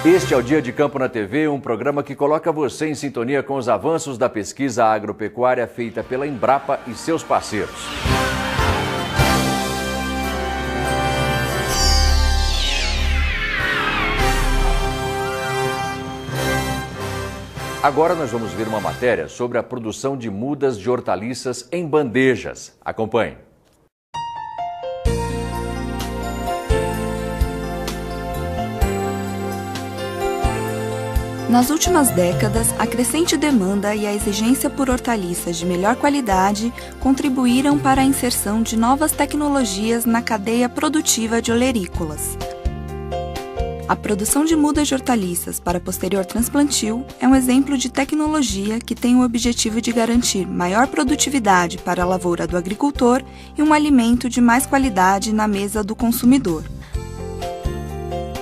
Este é o Dia de Campo na TV, um programa que coloca você em sintonia com os avanços da pesquisa agropecuária feita pela Embrapa e seus parceiros. Agora nós vamos ver uma matéria sobre a produção de mudas de hortaliças em bandejas. Acompanhe. Nas últimas décadas, a crescente demanda e a exigência por hortaliças de melhor qualidade contribuíram para a inserção de novas tecnologias na cadeia produtiva de olerícolas. A produção de mudas de hortaliças para posterior transplantio é um exemplo de tecnologia que tem o objetivo de garantir maior produtividade para a lavoura do agricultor e um alimento de mais qualidade na mesa do consumidor.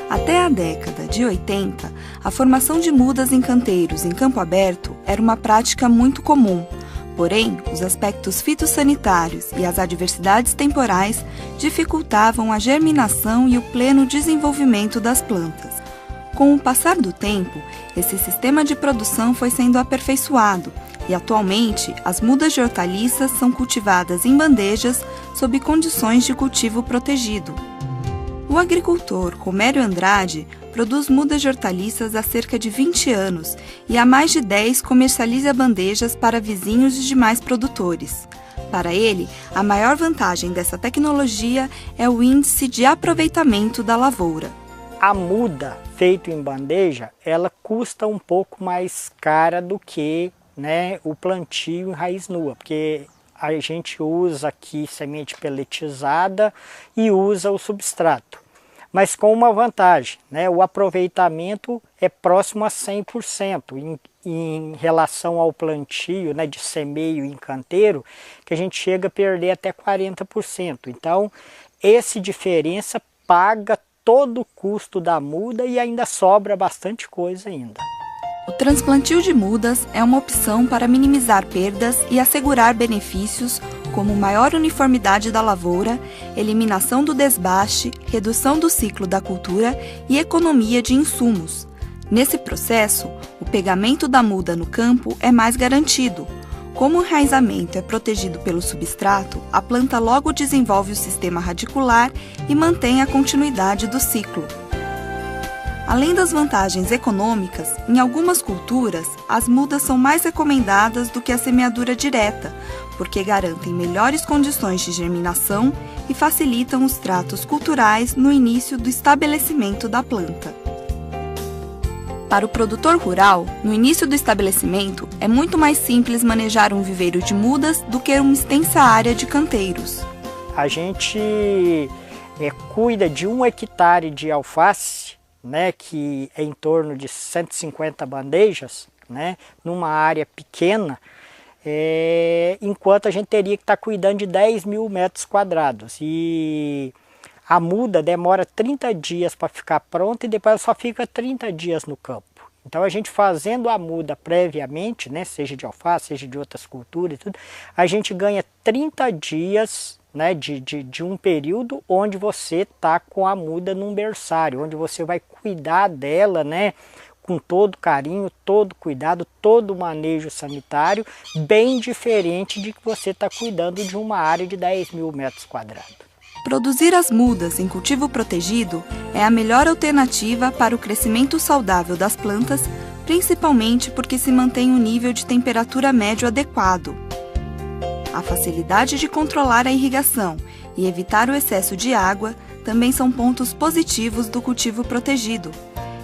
Até a década de 80, a formação de mudas em canteiros em campo aberto era uma prática muito comum, porém, os aspectos fitossanitários e as adversidades temporais dificultavam a germinação e o pleno desenvolvimento das plantas. Com o passar do tempo, esse sistema de produção foi sendo aperfeiçoado e, atualmente, as mudas de hortaliças são cultivadas em bandejas sob condições de cultivo protegido. O agricultor Romério Andrade produz mudas de hortaliças há cerca de 20 anos e há mais de 10 comercializa bandejas para vizinhos e demais produtores. Para ele, a maior vantagem dessa tecnologia é o índice de aproveitamento da lavoura. A muda feita em bandeja, ela custa um pouco mais cara do que, o plantio em raiz nua, porque a gente usa aqui semente peletizada e usa o substrato. Mas com uma vantagem, o aproveitamento é próximo a 100% em relação ao plantio de semeio em canteiro, que a gente chega a perder até 40%. Então, essa diferença paga todo o custo da muda e ainda sobra bastante coisa ainda. O transplantio de mudas é uma opção para minimizar perdas e assegurar benefícios como maior uniformidade da lavoura, eliminação do desbaste, redução do ciclo da cultura e economia de insumos. Nesse processo, o pegamento da muda no campo é mais garantido. Como o enraizamento é protegido pelo substrato, a planta logo desenvolve o sistema radicular e mantém a continuidade do ciclo. Além das vantagens econômicas, em algumas culturas, as mudas são mais recomendadas do que a semeadura direta, porque garantem melhores condições de germinação e facilitam os tratos culturais no início do estabelecimento da planta. Para o produtor rural, no início do estabelecimento, é muito mais simples manejar um viveiro de mudas do que uma extensa área de canteiros. A gente cuida de 1 hectare de alface, que é em torno de 150 bandejas, numa área pequena, enquanto a gente teria que estar cuidando de 10 mil metros quadrados. E a muda demora 30 dias para ficar pronta e depois só fica 30 dias no campo. Então a gente fazendo a muda previamente, seja de alface, seja de outras culturas, tudo, a gente ganha 30 dias de um período onde você está com a muda num berçário, onde você vai cuidar dela, com todo carinho, todo cuidado, todo manejo sanitário, bem diferente de que você está cuidando de uma área de 10 mil metros quadrados. Produzir as mudas em cultivo protegido é a melhor alternativa para o crescimento saudável das plantas, principalmente porque se mantém um nível de temperatura médio adequado. A facilidade de controlar a irrigação e evitar o excesso de água também são pontos positivos do cultivo protegido.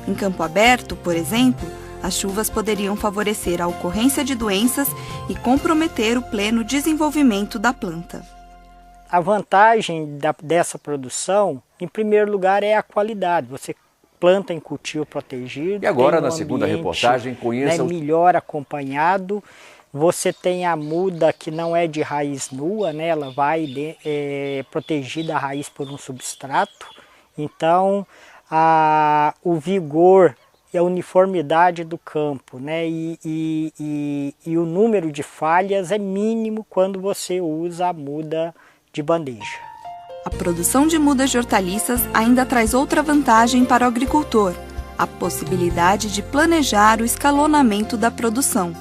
Em campo aberto, por exemplo, as chuvas poderiam favorecer a ocorrência de doenças e comprometer o pleno desenvolvimento da planta. A vantagem dessa produção, em primeiro lugar, é a qualidade. Você planta em cultivo protegido. E agora, na segunda reportagem, conheça melhor acompanhado. Você tem a muda que não é de raiz nua, ela vai protegida a raiz por um substrato. Então, o vigor e a uniformidade do campo, e o número de falhas é mínimo quando você usa a muda de bandeja. A produção de mudas de hortaliças ainda traz outra vantagem para o agricultor, a possibilidade de planejar o escalonamento da produção.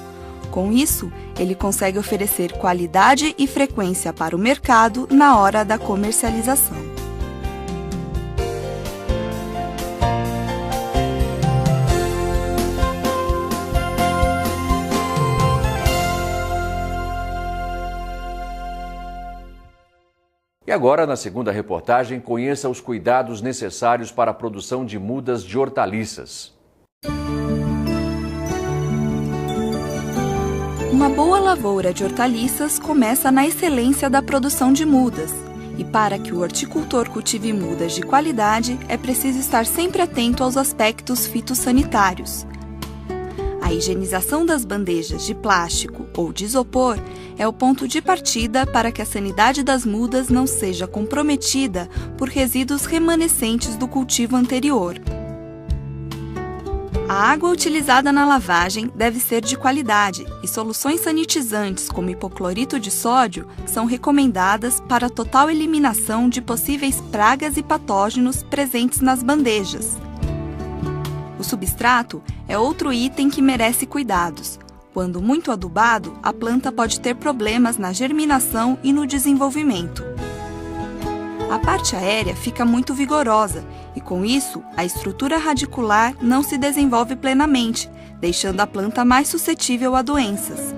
Com isso, ele consegue oferecer qualidade e frequência para o mercado na hora da comercialização. E agora, na segunda reportagem, conheça os cuidados necessários para a produção de mudas de hortaliças. Uma boa lavoura de hortaliças começa na excelência da produção de mudas. E para que o horticultor cultive mudas de qualidade, é preciso estar sempre atento aos aspectos fitossanitários. A higienização das bandejas de plástico ou de isopor é o ponto de partida para que a sanidade das mudas não seja comprometida por resíduos remanescentes do cultivo anterior. A água utilizada na lavagem deve ser de qualidade e soluções sanitizantes como hipoclorito de sódio são recomendadas para a total eliminação de possíveis pragas e patógenos presentes nas bandejas. O substrato é outro item que merece cuidados. Quando muito adubado, a planta pode ter problemas na germinação e no desenvolvimento. A parte aérea fica muito vigorosa e, com isso, a estrutura radicular não se desenvolve plenamente, deixando a planta mais suscetível a doenças.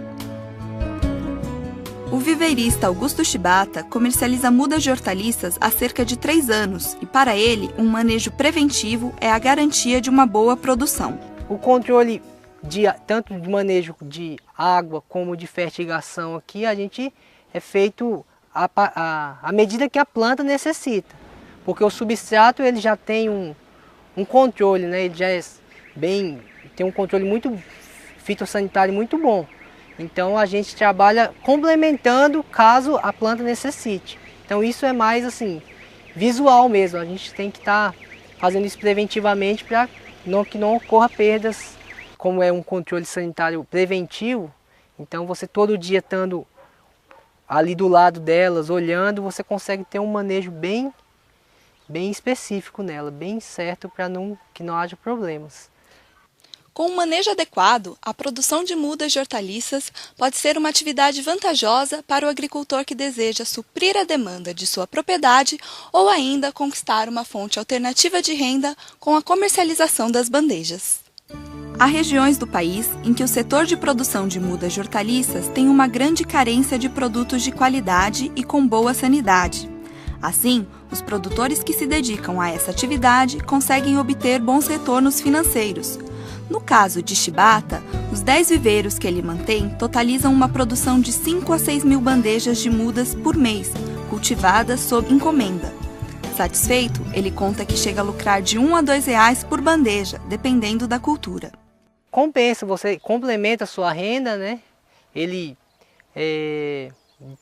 O viveirista Augusto Shibata comercializa mudas de hortaliças há cerca de 3 anos e, para ele, um manejo preventivo é a garantia de uma boa produção. O controle tanto de manejo de água como de fertigação aqui, a gente é feito à medida que a planta necessita. Porque o substrato ele já tem um controle, né? Ele já tem um controle muito fitossanitário muito bom. Então a gente trabalha complementando caso a planta necessite. Então isso é mais assim, visual mesmo. A gente tem que estar fazendo isso preventivamente para que não ocorra perdas. Como é um controle sanitário preventivo, então você todo dia estando ali do lado delas, olhando, você consegue ter um manejo bem específico nela, bem certo para que não haja problemas. Com um manejo adequado, a produção de mudas de hortaliças pode ser uma atividade vantajosa para o agricultor que deseja suprir a demanda de sua propriedade ou ainda conquistar uma fonte alternativa de renda com a comercialização das bandejas. Há regiões do país em que o setor de produção de mudas de hortaliças tem uma grande carência de produtos de qualidade e com boa sanidade. Assim, os produtores que se dedicam a essa atividade conseguem obter bons retornos financeiros. No caso de Shibata, os 10 viveiros que ele mantém totalizam uma produção de 5 a 6 mil bandejas de mudas por mês, cultivadas sob encomenda. Satisfeito, ele conta que chega a lucrar de R$ 1 a R$ 2 por bandeja, dependendo da cultura. Compensa, você complementa a sua renda, né? Ele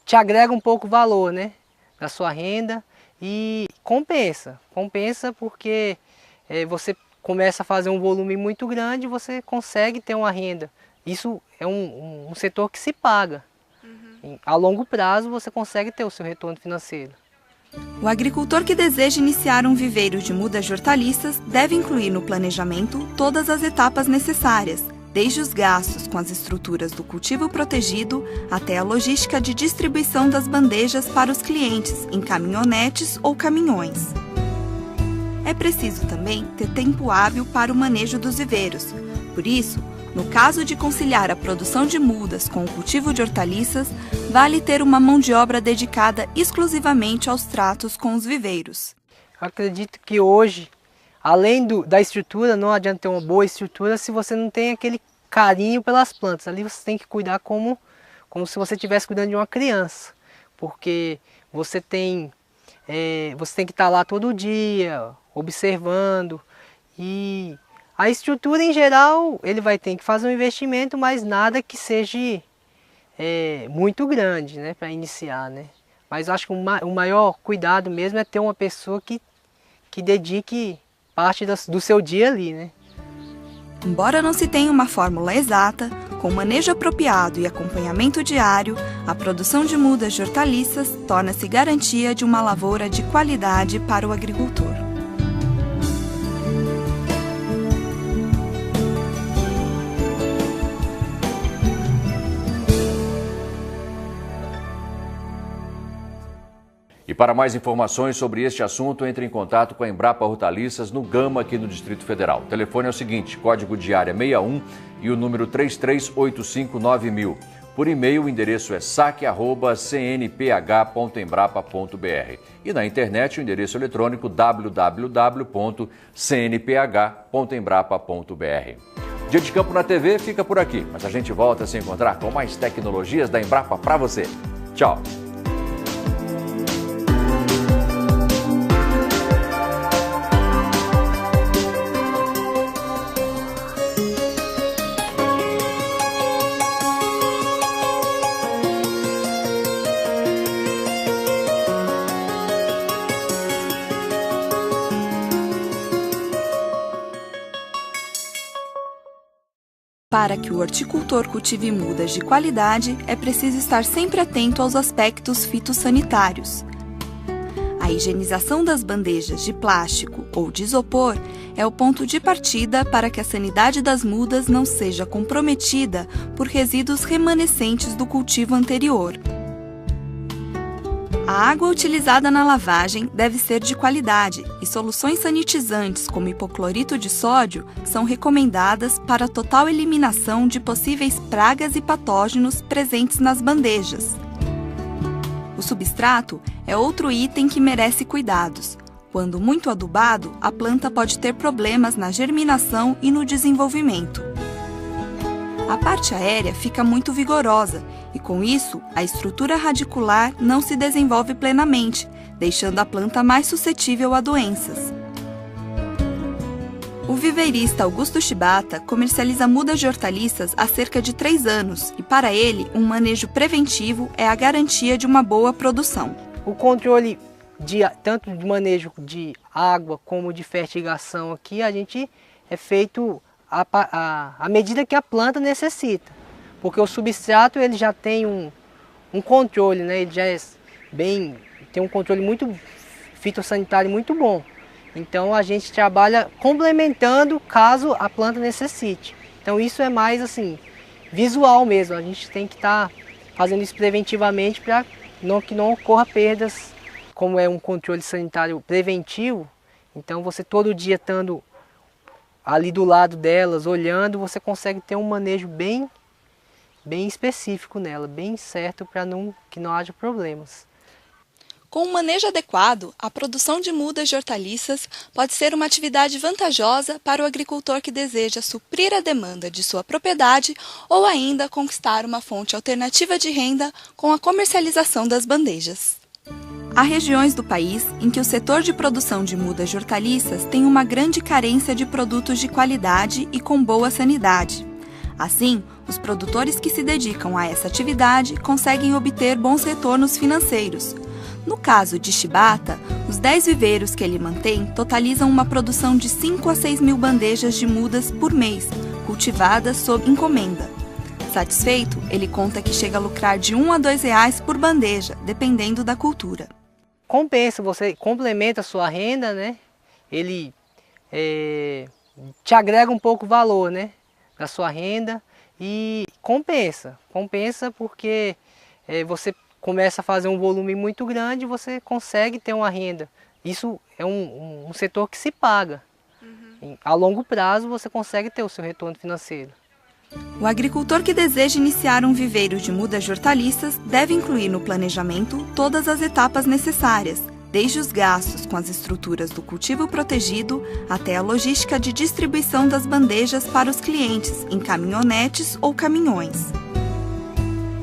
te agrega um pouco o valor, né? Da sua renda e compensa porque você começa a fazer um volume muito grande, você consegue ter uma renda. Isso é um setor que se paga. A longo prazo você consegue ter o seu retorno financeiro. O agricultor que deseja iniciar um viveiro de mudas de hortaliças deve incluir no planejamento todas as etapas necessárias, desde os gastos com as estruturas do cultivo protegido até a logística de distribuição das bandejas para os clientes em caminhonetes ou caminhões. É preciso também ter tempo hábil para o manejo dos viveiros. Por isso, no caso de conciliar a produção de mudas com o cultivo de hortaliças, vale ter uma mão de obra dedicada exclusivamente aos tratos com os viveiros. Eu acredito que hoje, além da estrutura, não adianta ter uma boa estrutura se você não tem aquele carinho pelas plantas. Ali você tem que cuidar como se você estivesse cuidando de uma criança, porque você tem que estar lá todo dia, observando, e a estrutura em geral, ele vai ter que fazer um investimento, mas nada que seja muito grande, né, para iniciar, né? Mas eu acho que o maior cuidado mesmo é ter uma pessoa que dedique parte do seu dia ali, né? Embora não se tenha uma fórmula exata, com manejo apropriado e acompanhamento diário, a produção de mudas de hortaliças torna-se garantia de uma lavoura de qualidade para o agricultor. para mais informações sobre este assunto, entre em contato com a Embrapa Hortaliças no Gama, aqui no Distrito Federal. O telefone é o seguinte, código de área 61 e o número 33859000. Por e-mail, o endereço é saque@cnph.embrapa.br e na internet o endereço eletrônico www.cnph.embrapa.br. Dia de Campo na TV fica por aqui, mas a gente volta a se encontrar com mais tecnologias da Embrapa para você. Tchau! Para que o horticultor cultive mudas de qualidade, é preciso estar sempre atento aos aspectos fitossanitários. A higienização das bandejas de plástico ou de isopor é o ponto de partida para que a sanidade das mudas não seja comprometida por resíduos remanescentes do cultivo anterior. A água utilizada na lavagem deve ser de qualidade e soluções sanitizantes como hipoclorito de sódio são recomendadas para a total eliminação de possíveis pragas e patógenos presentes nas bandejas. O substrato é outro item que merece cuidados. Quando muito adubado, a planta pode ter problemas na germinação e no desenvolvimento. A parte aérea fica muito vigorosa e, com isso, a estrutura radicular não se desenvolve plenamente, deixando a planta mais suscetível a doenças. O viveirista Augusto Shibata comercializa mudas de hortaliças há cerca de 3 anos e, para ele, um manejo preventivo é a garantia de uma boa produção. O controle tanto de manejo de água como de fertigação aqui, a gente é feito à medida que a planta necessita, porque o substrato ele já tem um controle, né? Ele já tem um controle muito fitossanitário muito bom. Então a gente trabalha complementando caso a planta necessite. Então isso é mais assim visual mesmo. A gente tem que estar fazendo isso preventivamente para que não ocorra perdas. Como é um controle sanitário preventivo, então você todo dia estando ali do lado delas, olhando, você consegue ter um manejo bem específico nela, bem certo para que não haja problemas. Com um manejo adequado, a produção de mudas de hortaliças pode ser uma atividade vantajosa para o agricultor que deseja suprir a demanda de sua propriedade ou ainda conquistar uma fonte alternativa de renda com a comercialização das bandejas. Há regiões do país em que o setor de produção de mudas de hortaliças tem uma grande carência de produtos de qualidade e com boa sanidade. Assim, os produtores que se dedicam a essa atividade conseguem obter bons retornos financeiros. No caso de Shibata, os 10 viveiros que ele mantém totalizam uma produção de 5 a 6 mil bandejas de mudas por mês, cultivadas sob encomenda. Satisfeito, ele conta que chega a lucrar de R$1 a R$2 por bandeja, dependendo da cultura. Compensa, você complementa a sua renda, né? Ele te agrega um pouco o valor, né? Da sua renda e compensa porque você começa a fazer um volume muito grande, você consegue ter uma renda. Isso é um setor que se paga. A longo prazo você consegue ter o seu retorno financeiro. O agricultor que deseja iniciar um viveiro de mudas de hortaliças deve incluir no planejamento todas as etapas necessárias, desde os gastos com as estruturas do cultivo protegido até a logística de distribuição das bandejas para os clientes em caminhonetes ou caminhões.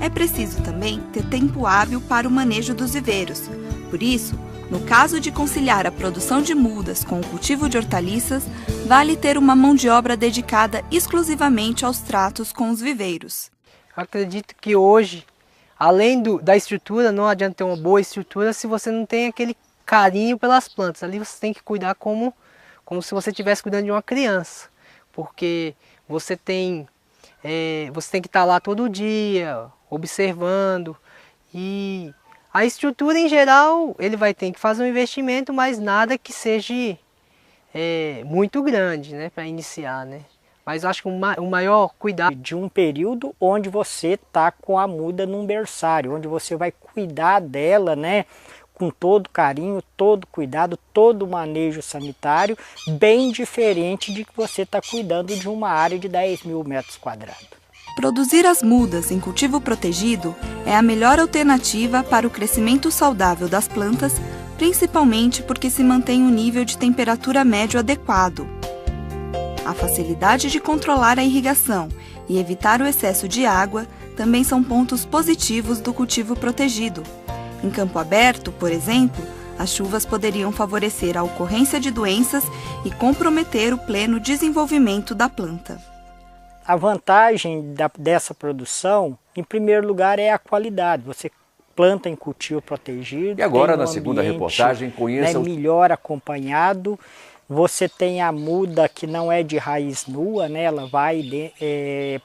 É preciso também ter tempo hábil para o manejo dos viveiros. Por isso, no caso de conciliar a produção de mudas com o cultivo de hortaliças, vale ter uma mão de obra dedicada exclusivamente aos tratos com os viveiros. Eu acredito que hoje, além da estrutura, não adianta ter uma boa estrutura se você não tem aquele carinho pelas plantas. Ali você tem que cuidar como se você estivesse cuidando de uma criança, porque você tem que estar lá todo dia, observando, e a estrutura em geral, ele vai ter que fazer um investimento, mas nada que seja muito grande, né, para iniciar, né? Mas eu acho que o maior cuidado de um período onde você está com a muda num berçário, onde você vai cuidar dela, né, com todo carinho, todo cuidado, todo manejo sanitário, bem diferente de que você está cuidando de uma área de 10.000 metros quadrados. Produzir as mudas em cultivo protegido é a melhor alternativa para o crescimento saudável das plantas, principalmente porque se mantém um nível de temperatura médio adequado. A facilidade de controlar a irrigação e evitar o excesso de água também são pontos positivos do cultivo protegido. Em campo aberto, por exemplo, as chuvas poderiam favorecer a ocorrência de doenças e comprometer o pleno desenvolvimento da planta. A vantagem dessa produção, em primeiro lugar, é a qualidade. Você planta em cultivo protegido. E agora, na segunda reportagem, conheça melhor acompanhado. Você tem a muda que não é de raiz nua, né? Ela vai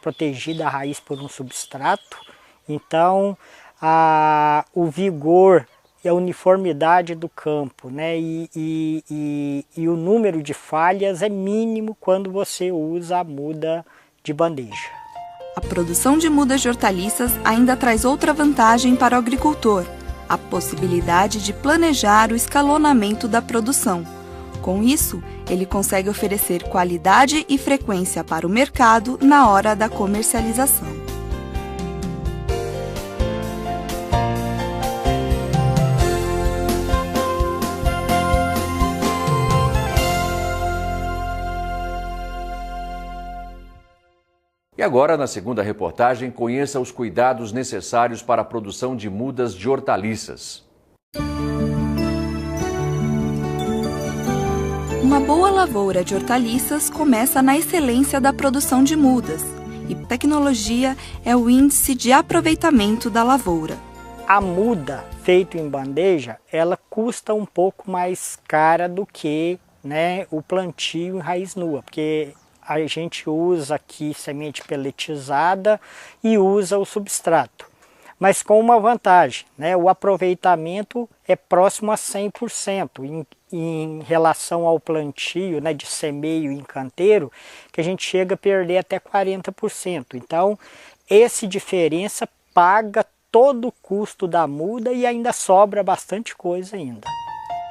protegir a raiz por um substrato. Então, o vigor e a uniformidade do campo, né? E o número de falhas é mínimo quando você usa a muda de bandeja. A produção de mudas de hortaliças ainda traz outra vantagem para o agricultor, a possibilidade de planejar o escalonamento da produção. Com isso, ele consegue oferecer qualidade e frequência para o mercado na hora da comercialização. E agora, na segunda reportagem, conheça os cuidados necessários para a produção de mudas de hortaliças. Uma boa lavoura de hortaliças começa na excelência da produção de mudas, e tecnologia é o índice de aproveitamento da lavoura. A muda feita em bandeja, ela custa um pouco mais cara do que, né, o plantio em raiz nua, porque a gente usa aqui semente peletizada e usa o substrato. Mas com uma vantagem, né? O aproveitamento é próximo a 100% em relação ao plantio, né, de semeio em canteiro, que a gente chega a perder até 40%. Então, essa diferença paga todo o custo da muda e ainda sobra bastante coisa ainda.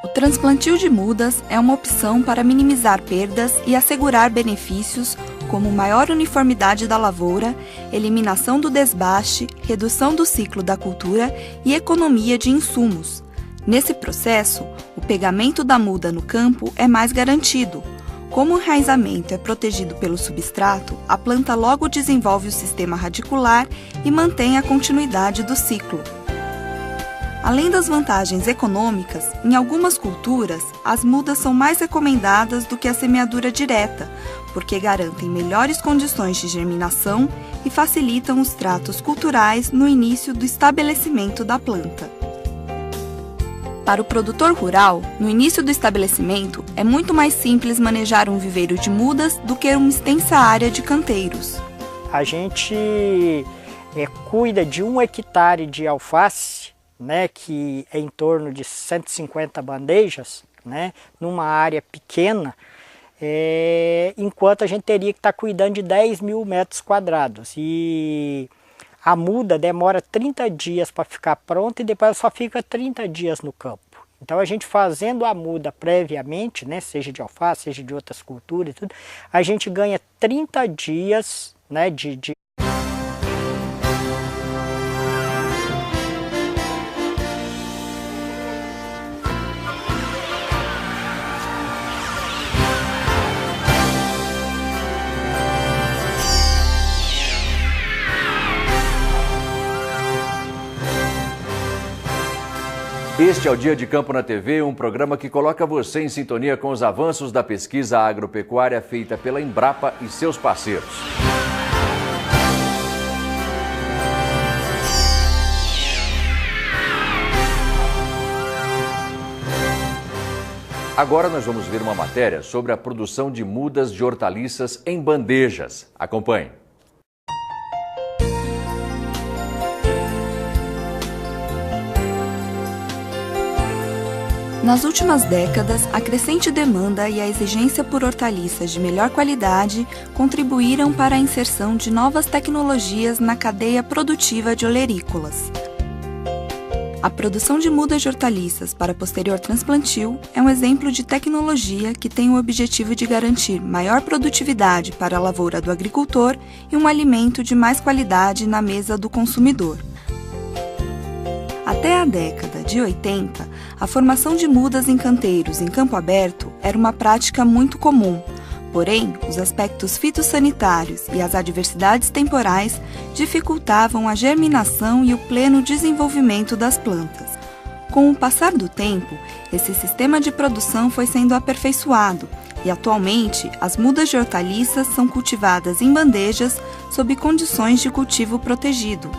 O transplantio de mudas é uma opção para minimizar perdas e assegurar benefícios como maior uniformidade da lavoura, eliminação do desbaste, redução do ciclo da cultura e economia de insumos. Nesse processo, o pegamento da muda no campo é mais garantido. Como o enraizamento é protegido pelo substrato, a planta logo desenvolve o sistema radicular e mantém a continuidade do ciclo. Além das vantagens econômicas, em algumas culturas, as mudas são mais recomendadas do que a semeadura direta, porque garantem melhores condições de germinação e facilitam os tratos culturais no início do estabelecimento da planta. Para o produtor rural, no início do estabelecimento, é muito mais simples manejar um viveiro de mudas do que uma extensa área de canteiros. A gente cuida de 1 hectare de alface, né, que é em torno de 150 bandejas, né, numa área pequena, enquanto a gente teria que estar cuidando de 10.000 metros quadrados. E a muda demora 30 dias para ficar pronta e depois só fica 30 dias no campo. Então a gente fazendo a muda previamente, né, seja de alface, seja de outras culturas, tudo, a gente ganha 30 dias, né, de Este é o Dia de Campo na TV, um programa que coloca você em sintonia com os avanços da pesquisa agropecuária feita pela Embrapa e seus parceiros. Agora nós vamos ver uma matéria sobre a produção de mudas de hortaliças em bandejas. Acompanhe. Nas últimas décadas, a crescente demanda e a exigência por hortaliças de melhor qualidade contribuíram para a inserção de novas tecnologias na cadeia produtiva de olerícolas. A produção de mudas de hortaliças para posterior transplantio é um exemplo de tecnologia que tem o objetivo de garantir maior produtividade para a lavoura do agricultor e um alimento de mais qualidade na mesa do consumidor. Até a década de 80, a formação de mudas em canteiros em campo aberto era uma prática muito comum. Porém, os aspectos fitossanitários e as adversidades temporais dificultavam a germinação e o pleno desenvolvimento das plantas. Com o passar do tempo, esse sistema de produção foi sendo aperfeiçoado e, atualmente, as mudas de hortaliças são cultivadas em bandejas sob condições de cultivo protegido.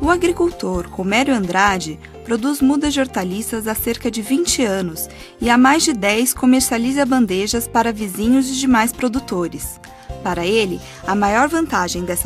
O agricultor Romério Andrade produz mudas de hortaliças há cerca de 20 anos e há mais de 10 comercializa bandejas para vizinhos e demais produtores. Para ele, a maior vantagem dessa